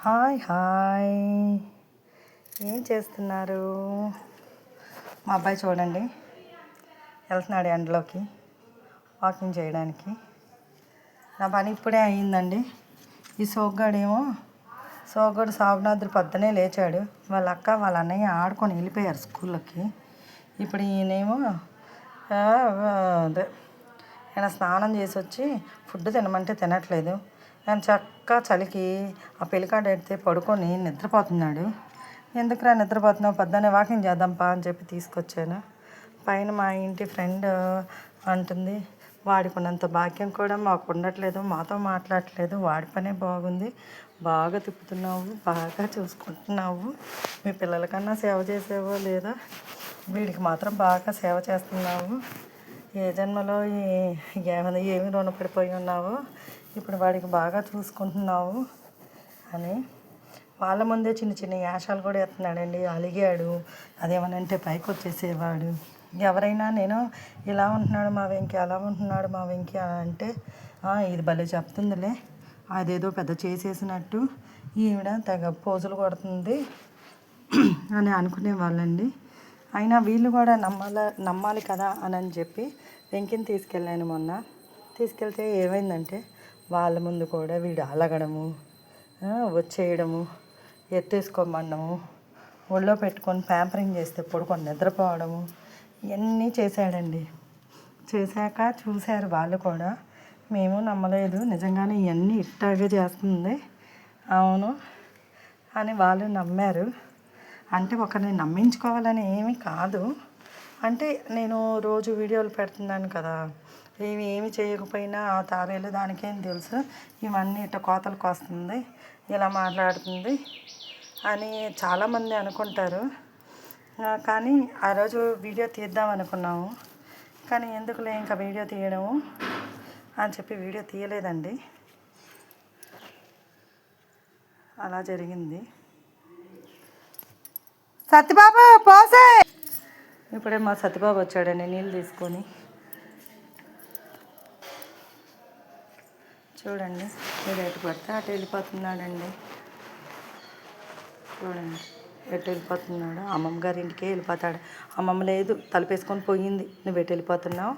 Hi hi, ఏం చేస్తున్నారు? మా అబ్బాయి చూడండి వెళ్తున్నాడు ఎండలోకి వాకింగ్ చేయడానికి. నా పని ఇప్పుడే అయ్యిందండి. ఈ సోగ్గాడు సాగునాథుడు పొద్దునే లేచాడు. వాళ్ళ అక్క వాళ్ళ అన్నయ్య ఆడుకొని వెళ్ళిపోయారు స్కూల్లోకి. ఇప్పుడు ఈయనేమో అదే ఆయన స్నానం చేసి వచ్చి ఫుడ్ తినమంటే తినట్లేదు. నేను చక్కగా చలికి ఆ పెళ్ళికాడ ఎడితే పడుకొని నిద్రపోతున్నాడు. ఎందుకురా నిద్రపోతున్నావు, పొద్దున్నే వాకింగ్ చేద్దాంపా అని చెప్పి తీసుకొచ్చాను. పైన మా ఇంటి ఫ్రెండ్ అంటుంది, వాడికి ఉన్నంత భాగ్యం కూడా మాకు ఉండట్లేదు, మాతో మాట్లాడట్లేదు, వాడి పనే బాగుంది, బాగా తిప్పుతున్నావు, బాగా చూసుకుంటున్నావు, మీ పిల్లలకన్నా సేవ చేసేవో లేదా, వీడికి మాత్రం బాగా సేవ చేస్తున్నావు, ఏ జన్మలో ఏమి రుణపడిపోయి ఉన్నావో ఇప్పుడు వాడికి బాగా చూసుకుంటున్నావు అని వాళ్ళ ముందే చిన్న చిన్న యాషాలు కూడా ఎత్తున్నాడండి. అలిగాడు, అదేమనంటే పైకి వచ్చేసేవాడు. ఎవరైనా నేను ఇలా ఉంటున్నాడు మా వెంకి, అలా ఉంటున్నాడు మా వెంకి అంటే ఇది భలే చెప్తుందిలే, అదేదో పెద్ద చేసేసినట్టు ఈవిడ తెగ పోజులు కొడుతుంది అని అనుకునేవాళ్ళండి. అయినా వీళ్ళు కూడా నమ్మాలి కదా అని చెప్పి వెంకిని తీసుకెళ్ళాను మొన్న. తీసుకెళ్తే ఏమైందంటే వాళ్ళ ముందు కూడా వీడు అలగడము, వచ్చేయడము, ఎత్తేసుకోమనము, ఒళ్ళో పెట్టుకొని ప్యాంపరింగ్ చేస్తే పడుకొని నిద్రపోవడము, ఇవన్నీ చేశాడండి. చేశాక చూశారు వాళ్ళు కూడా, మేము నమ్మలేదు, నిజంగానే ఇవన్నీ ఇట్టాగే చేస్తుంది అవును అని వాళ్ళు నమ్మారు. అంటే ఒకరిని నమ్మించుకోవాలని ఏమీ కాదు, అంటే నేను రోజు వీడియోలు పెడుతున్నాను కదా, ఏమి చేయకపోయినా ఆ తారేలు దానికేం తెలుసు, ఇవన్నీ ఇట్ట కోతలకు వస్తుంది, ఇలా మాట్లాడుతుంది అని చాలామంది అనుకుంటారు. కానీ ఆ రోజు వీడియో తీద్దాం అనుకున్నాము, కానీ ఎందుకులే ఇంకా వీడియో తీయడము అని చెప్పి వీడియో తీయలేదండి. అలా జరిగింది. సత్యబాబు పోసే, ఇప్పుడే మా సత్యబాబు వచ్చాడండి నీళ్ళు తీసుకొని. చూడండి మీరు ఎటు పడితే అటు వెళ్ళిపోతున్నాడండి. చూడండి ఎటు వెళ్ళిపోతున్నాడు, అమ్మమ్మ గారి ఇంటికే వెళ్ళిపోతాడు. అమ్మమ్మ లేదు, తలుపేసుకొని పోయింది, నువ్వు ఎటు వెళ్ళిపోతున్నావు.